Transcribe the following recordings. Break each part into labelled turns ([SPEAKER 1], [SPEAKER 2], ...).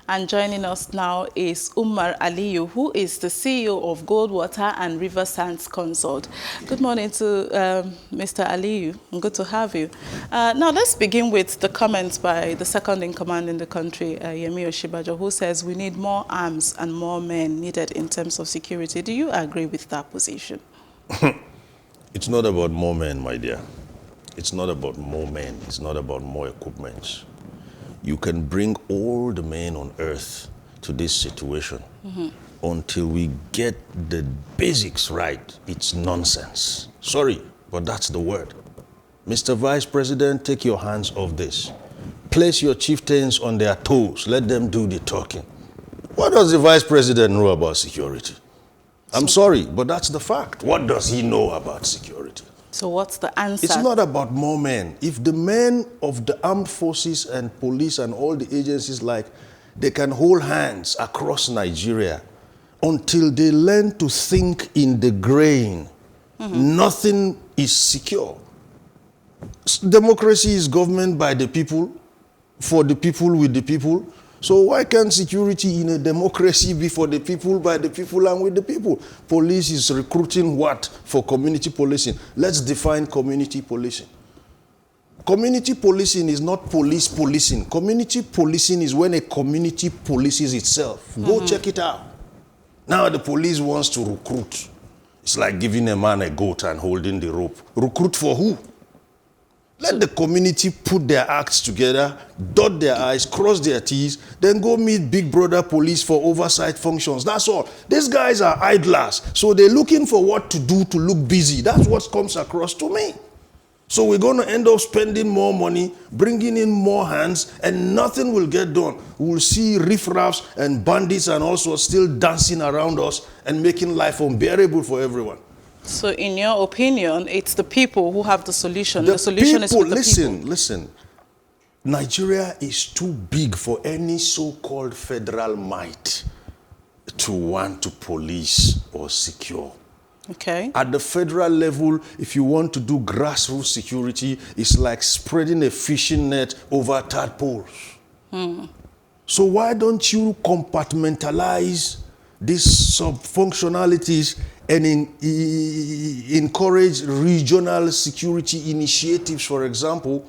[SPEAKER 1] And joining us now is Umar Aliyu, who is the CEO of Goldwater and River Sands Consult. Good morning to Mr. Aliyu. Good to have you. Now let's begin with the comments by the second in command in the country, Yemi Oshibajo, who says we need more arms and more men needed in terms of security. Do you agree with that position?
[SPEAKER 2] It's not about more men, my dear. It's not about more men. It's not about more equipment. You can bring all the men on earth to this situation. Until we get the basics right, it's nonsense. Sorry, but that's the word. Mr. Vice President, take your hands off this. Place your chieftains on their toes. Let them do the talking. What does the Vice President know about security? I'm sorry, but that's the fact. What does he know about security?
[SPEAKER 1] So what's the answer?
[SPEAKER 2] It's not about more men. If the men of the armed forces and police and all the agencies they can hold hands across Nigeria until they learn to think in the grain, nothing is secure. Democracy is government by the people, for the people, with the people. So why can't security in a democracy be for the people, by the people, and with the people? Police is recruiting what for community policing? Let's define community policing. Community policing is not police policing. Community policing is when a community polices itself. Go check it out. Now the police wants to recruit. It's like giving a man a goat and holding the rope. Recruit for who? Let the community put their acts together, dot their I's, cross their T's, then go meet big brother police for oversight functions. That's all. These guys are idlers, so they're looking for what to do to look busy. That's what comes across to me. So we're going to end up spending more money, bringing in more hands, and nothing will get done. We'll see riffraffs and bandits and also still dancing around us and making life unbearable for everyone.
[SPEAKER 1] So in your opinion, it's the people who have the solution. The solution is with the people.
[SPEAKER 2] Listen. Nigeria is too big for any so-called federal might to want to police or secure.
[SPEAKER 1] Okay.
[SPEAKER 2] At the federal level, if you want to do grassroots security, it's like spreading a fishing net over tadpoles. So why don't you compartmentalize these sub-functionalities and encourage regional security initiatives, for example,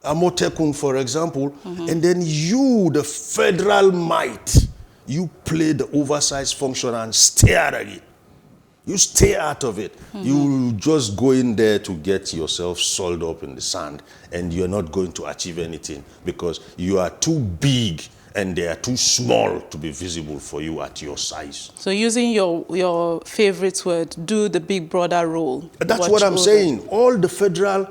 [SPEAKER 2] Amotekun, for example, and then you, the federal might, you play the oversized function and stay out of it. You stay out of it. You just go in there to get yourself soiled up in the sand, and you're not going to achieve anything because you are too big and they are too small to be visible for you at your size.
[SPEAKER 1] So using your favorite word, do the big brother role.
[SPEAKER 2] That's what I'm saying. All the federal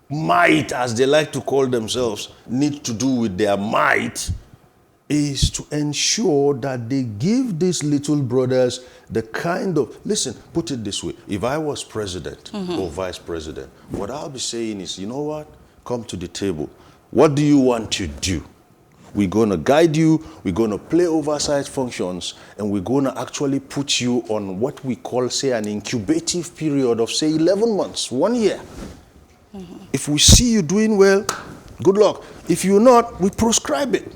[SPEAKER 2] might, as they like to call themselves, need to do with their might is to ensure that they give these little brothers the kind of, listen, put it this way, if I was president or vice president, what I'll be saying is, you know what, come to the table. What do you want to do? We're going to guide you, we're going to play oversight functions, and we're going to actually put you on what we call, say, an incubative period of, say, 11 months, 1 year. If we see you doing well, good luck. If you're not, we proscribe it.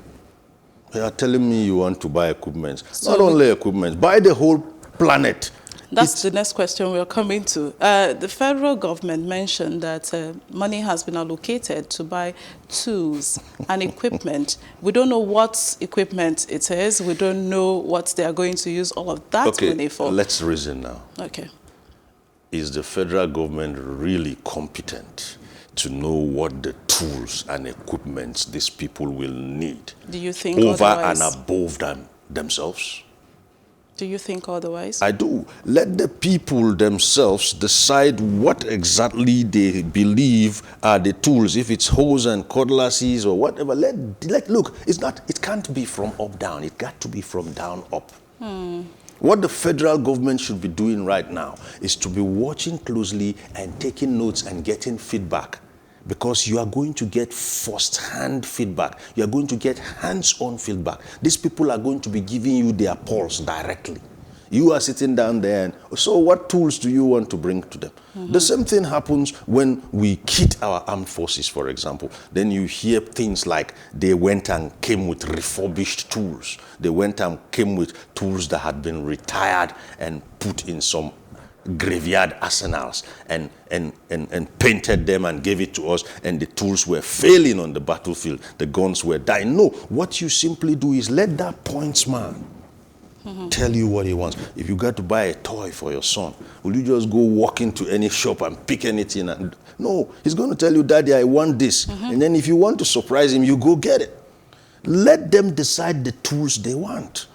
[SPEAKER 2] You are telling me you want to buy equipment. So not only equipment, buy the whole planet.
[SPEAKER 1] That's the next question we're coming to. The federal government mentioned that money has been allocated to buy tools and equipment. We don't know what equipment it is. We don't know what they are going to use all of that money for.
[SPEAKER 2] Let's reason now.
[SPEAKER 1] Okay.
[SPEAKER 2] Is the federal government really competent to know what the tools and equipment these people will need?
[SPEAKER 1] Do you think
[SPEAKER 2] over
[SPEAKER 1] otherwise?
[SPEAKER 2] And above themselves?
[SPEAKER 1] Do you think otherwise?
[SPEAKER 2] I do. Let the people themselves decide what exactly they believe are the tools. If it's hose and cutlasses or whatever, look, it can't be from up down. It got to be from down up. What the federal government should be doing right now is to be watching closely and taking notes and getting feedback, because you are going to get first-hand feedback. You are going to get hands-on feedback. These people are going to be giving you their pulse directly. You are sitting down there, and so what tools do you want to bring to them? The same thing happens when we kit our armed forces, for example. Then you hear things like they went and came with refurbished tools. They went and came with tools that had been retired and put in some graveyard arsenals and painted them and gave it to us, and the tools were failing on the battlefield. The guns were dying. No, what you simply do is let that pointsman tell you what he wants. If you got to buy a toy for your son, will you just go walk into any shop and pick anything? No, he's going to tell you, Daddy, I want this. And then if you want to surprise him, you go get it. Let them decide the tools they want.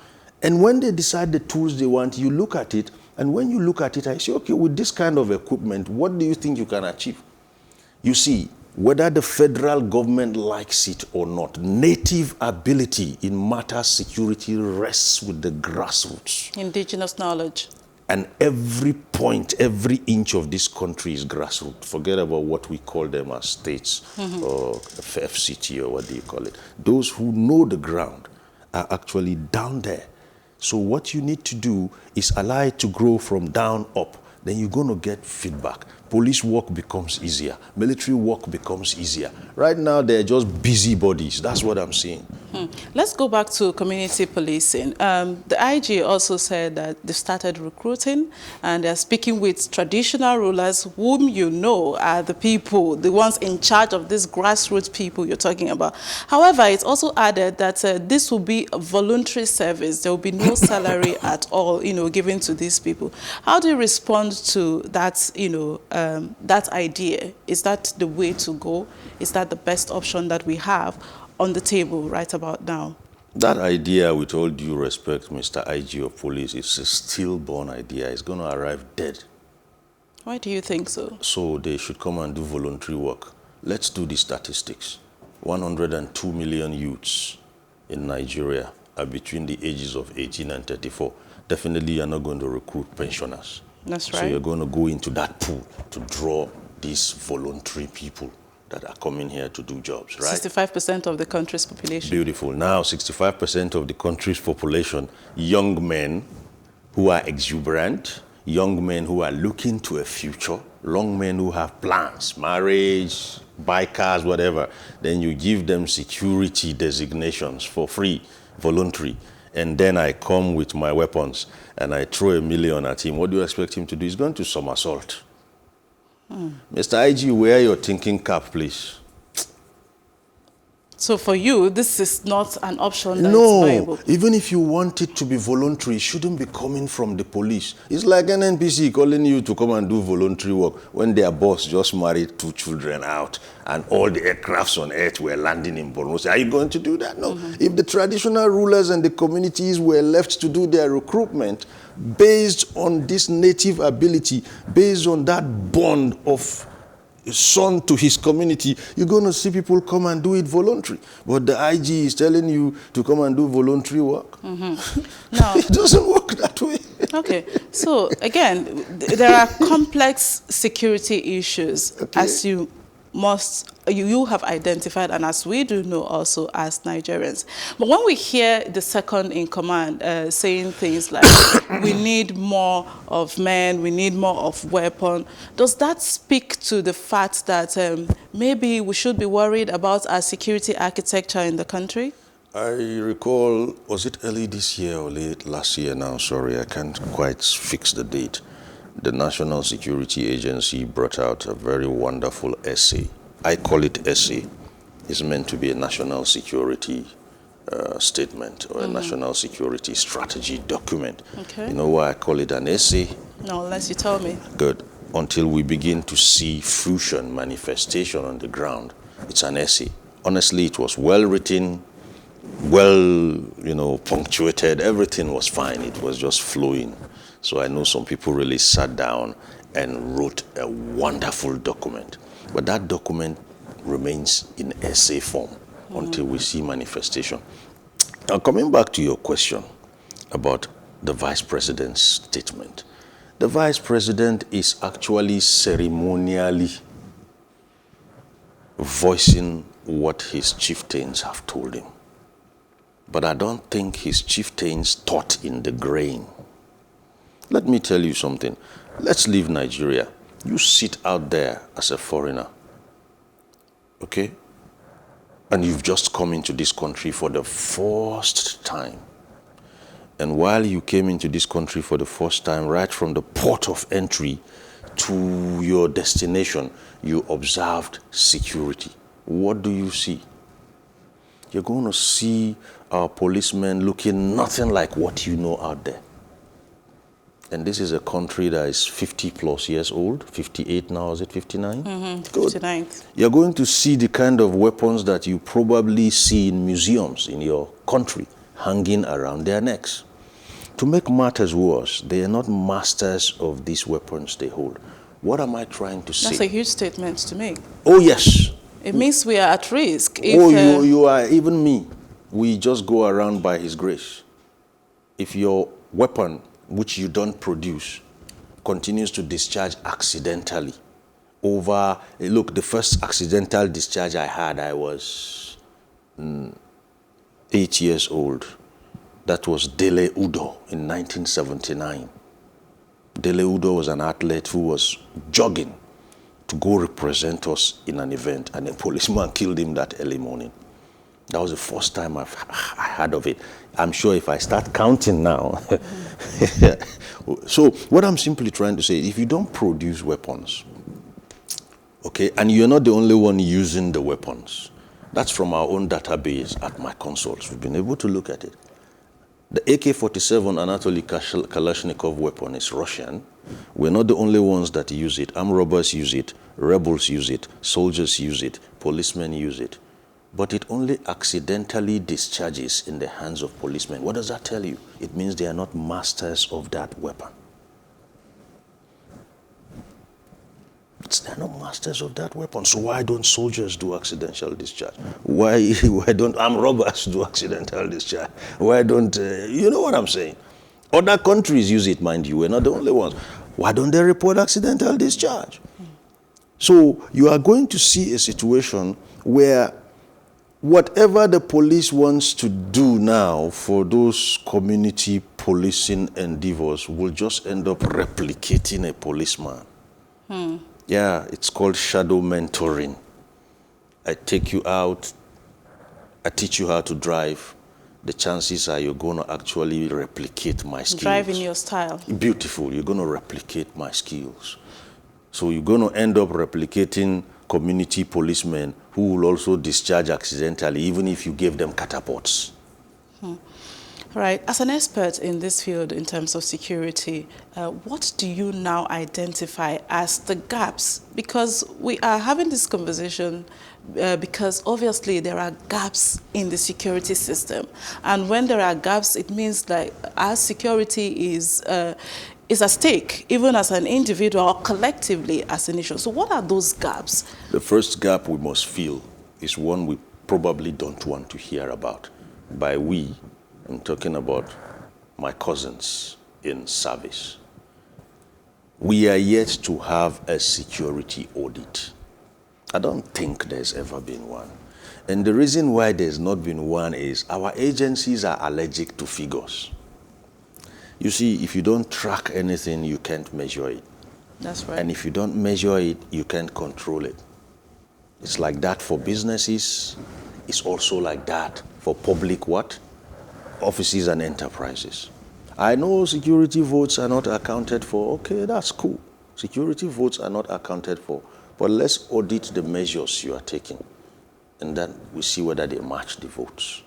[SPEAKER 2] And when they decide the tools they want, you look at it. And when you look at it, I say, okay, with this kind of equipment, what do you think you can achieve? You see, whether the federal government likes it or not, native ability in matter security rests with the grassroots.
[SPEAKER 1] Indigenous knowledge.
[SPEAKER 2] And every point, every inch of this country is grassroots. Forget about what we call them as states or FCT or what do you call it. Those who know the ground are actually down there. So what you need to do is allow it to grow from down up. Then you're going to get feedback. Police work becomes easier. Military work becomes easier. Right now, they're just busybodies. That's what I'm saying.
[SPEAKER 1] Let's go back to community policing. The IG also said that they started recruiting and they're speaking with traditional rulers whom you know are the people, the ones in charge of these grassroots people you're talking about. However, it's also added that this will be a voluntary service. There will be no salary at all, given to these people. How do you respond to that, that idea? Is that the way to go? Is that the best option that we have on the table right about now?
[SPEAKER 2] That idea, with all due respect, Mr. IG of Police, is a stillborn idea. It's going to arrive dead.
[SPEAKER 1] Why do you think so?
[SPEAKER 2] So they should come and do voluntary work. Let's do the statistics. 102 million youths in Nigeria are between the ages of 18 and 34. Definitely you're not going to recruit pensioners.
[SPEAKER 1] That's right.
[SPEAKER 2] So you're going to go into that pool to draw these voluntary people that are coming here to do jobs, right?
[SPEAKER 1] 65% of the country's population.
[SPEAKER 2] Beautiful. Now, 65% of the country's population, young men who are exuberant, young men who are looking to a future, young men who have plans, marriage, buy cars, whatever. Then you give them security designations for free, voluntary. And then I come with my weapons and I throw $1 million at him. What do you expect him to do? He's going to somersault. Mr. IG, wear your thinking cap, please.
[SPEAKER 1] So for you, this is not an option that's
[SPEAKER 2] No,
[SPEAKER 1] viable?
[SPEAKER 2] Even if you want it to be voluntary, it shouldn't be coming from the police. It's like an NPC calling you to come and do voluntary work when their boss just married 2 children out and all the aircrafts on earth were landing in Borno. Are you going to do that? No. If the traditional rulers and the communities were left to do their recruitment based on this native ability, based on that bond of son to his community, you're going to see people come and do it voluntary. But the IG is telling you to come and do voluntary work.
[SPEAKER 1] No.
[SPEAKER 2] It doesn't work that way.
[SPEAKER 1] Okay. So, again, there are complex security issues, as you have identified, and as we do know also as Nigerians. But when we hear the second in command saying things like, we need more of men, we need more of weapon, does that speak to the fact that maybe we should be worried about our security architecture in the country?
[SPEAKER 2] I recall, was it early this year or late last year now? Sorry, I can't quite fix the date. The National Security Agency brought out a very wonderful essay. I call it essay. It's meant to be a national security statement or a national security strategy document.
[SPEAKER 1] Okay.
[SPEAKER 2] You know why I call it an essay?
[SPEAKER 1] No, unless you tell me.
[SPEAKER 2] Good. Until we begin to see fruition, manifestation on the ground, it's an essay. Honestly, it was well written, well, punctuated. Everything was fine. It was just flowing. So I know some people really sat down and wrote a wonderful document. But that document remains in essay form until we see manifestation. Now, coming back to your question about the Vice President's statement. The Vice President is actually ceremonially voicing what his chieftains have told him. But I don't think his chieftains thought in the grain. Let me tell you something. Let's leave Nigeria. You sit out there as a foreigner, okay? And you've just come into this country for the first time. And while you came into this country for the first time, right from the port of entry to your destination, you observed security. What do you see? You're going to see our policemen looking nothing like what you know out there. And this is a country that is 50 plus years old, 58 now, is it 59?
[SPEAKER 1] 59.
[SPEAKER 2] You're going to see the kind of weapons that you probably see in museums in your country hanging around their necks. To make matters worse, they are not masters of these weapons they hold. What am I trying to say?
[SPEAKER 1] That's a huge statement to make.
[SPEAKER 2] Oh, yes.
[SPEAKER 1] It means we are at risk.
[SPEAKER 2] If, you are, even me. We just go around by His grace. If your weapon, which you don't produce, continues to discharge accidentally look, the first accidental discharge I had, I was 8 years old. That was Dele Udo in 1979. Dele Udo was an athlete who was jogging to go represent us in an event, and a policeman killed him that early morning. That was the first time I heard of it. I'm sure if I start counting now. So what I'm simply trying to say is, if you don't produce weapons, okay, and you're not the only one using the weapons, that's from our own database at my consoles. We've been able to look at it. The AK-47 Anatoly Kalashnikov weapon is Russian. We're not the only ones that use it. Armed robbers use it, rebels use it, soldiers use it, policemen use it. But it only accidentally discharges in the hands of policemen. What does that tell you? It means they are not masters of that weapon. They're not masters of that weapon. So why don't soldiers do accidental discharge? Why don't armed robbers do accidental discharge? Why don't, you know what I'm saying? Other countries use it, mind you. We're not the only ones. Why don't they report accidental discharge? So you are going to see a situation where whatever the police wants to do now for those community policing endeavors will just end up replicating a policeman. Yeah, it's called shadow mentoring. I take you out, I teach you how to drive. The chances are you're going to actually replicate my skills.
[SPEAKER 1] Drive in your style.
[SPEAKER 2] Beautiful. You're going to replicate my skills. So you're going to end up replicating community policemen who will also discharge accidentally, even if you gave them catapults.
[SPEAKER 1] Right. As an expert in this field in terms of security, what do you now identify as the gaps? Because we are having this conversation because obviously there are gaps in the security system. And when there are gaps, it means that our security is at stake, even as an individual or collectively as a nation. So what are those gaps?
[SPEAKER 2] The first gap we must fill is one we probably don't want to hear about. By we, I'm talking about my cousins in service. We are yet to have a security audit. I don't think there's ever been one. And the reason why there's not been one is our agencies are allergic to figures. You see, if you don't track anything, you can't measure it.
[SPEAKER 1] That's right.
[SPEAKER 2] And if you don't measure it, you can't control it. It's like that for businesses. It's also like that for public what? Offices and enterprises. I know security votes are not accounted for. Okay, that's cool. Security votes are not accounted for. But let's audit the measures you are taking. And then we see whether they match the votes.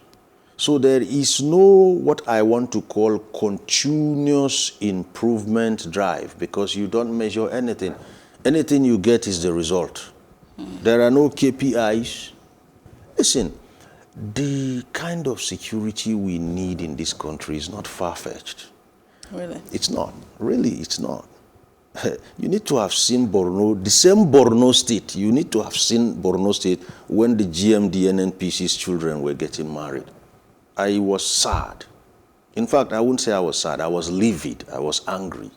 [SPEAKER 2] So there is no what I want to call continuous improvement drive, because you don't measure anything. Anything you get is the result. There are no KPIs. Listen, the kind of security we need in this country is not far-fetched.
[SPEAKER 1] Really?
[SPEAKER 2] It's not. Really, it's not. You need to have seen Borno, the same Borno state, you need to have seen Borno state when the GMD and NPC's children were getting married. I was sad. In fact, I wouldn't say I was sad. I was livid. I was angry.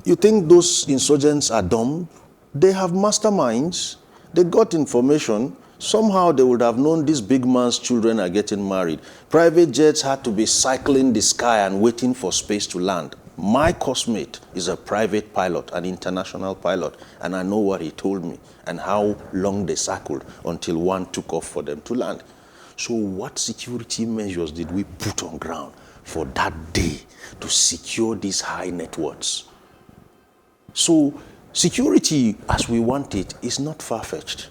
[SPEAKER 2] You think those insurgents are dumb? They have masterminds. They got information. Somehow they would have known this big man's children are getting married. Private jets had to be cycling the sky and waiting for space to land. My coursemate is a private pilot, an international pilot, and I know what he told me and how long they circled until one took off for them to land. So what security measures did we put on ground for that day to secure these high net worths? So security as we want it is not far-fetched.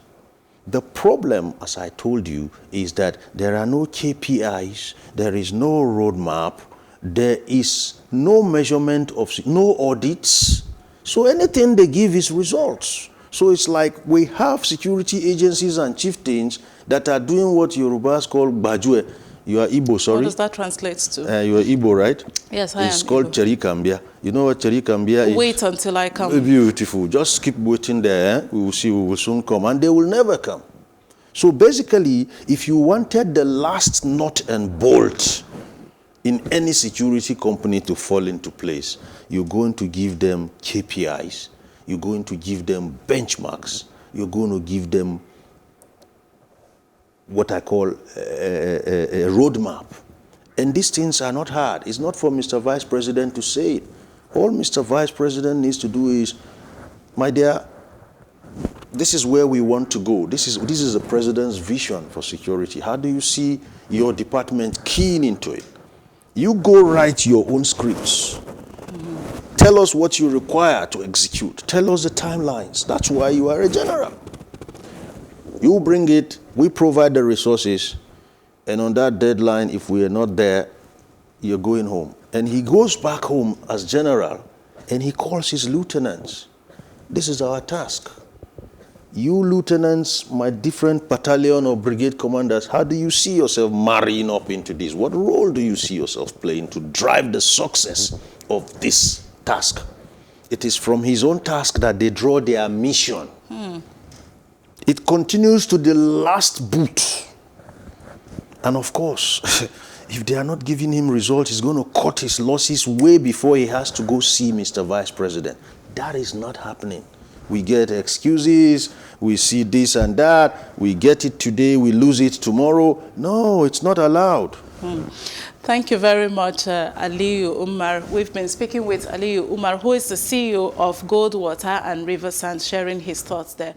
[SPEAKER 2] The problem, as I told you, is that there are no KPIs, there is no roadmap, there is no measurement of, no audits. So anything they give is results. So it's like we have security agencies and chieftains that are doing what Yorubas call Bajue. You are Igbo, sorry.
[SPEAKER 1] What does that translate to?
[SPEAKER 2] You are Igbo, right?
[SPEAKER 1] Yes, I am.
[SPEAKER 2] It's called Cherikambia. You know what Cherikambia is?
[SPEAKER 1] Wait until I come.
[SPEAKER 2] Beautiful. Just keep waiting there. We will see. We will soon come. And they will never come. So basically, if you wanted the last nut and bolt in any security company to fall into place, you're going to give them KPIs. You're going to give them benchmarks. You're going to give them what I call a roadmap. And these things are not hard. It's not for Mr. Vice President to say it. All Mr. Vice President needs to do is, my dear, this is where we want to go. This is the President's vision for security. How do you see your department keying into it? You go write your own scripts. Tell us what you require to execute. Tell us the timelines. That's why you are a general. You bring it, we provide the resources, and on that deadline, if we are not there, you're going home. And he goes back home as general, and he calls his lieutenants. This is our task. You lieutenants, my different battalion or brigade commanders, how do you see yourself marrying up into this? What role do you see yourself playing to drive the success of this task? It is from his own task that they draw their mission. It continues to the last boot. And of course, if they are not giving him results, he's going to cut his losses way before he has to go see Mr. Vice President. That is not happening. We get excuses, we see this and that, we get it today, we lose it tomorrow. No, it's not allowed.
[SPEAKER 1] Thank you very much, Aliyu Umar. We've been speaking with Aliyu Umar, who is the CEO of Goldwater and River Sands, sharing his thoughts there.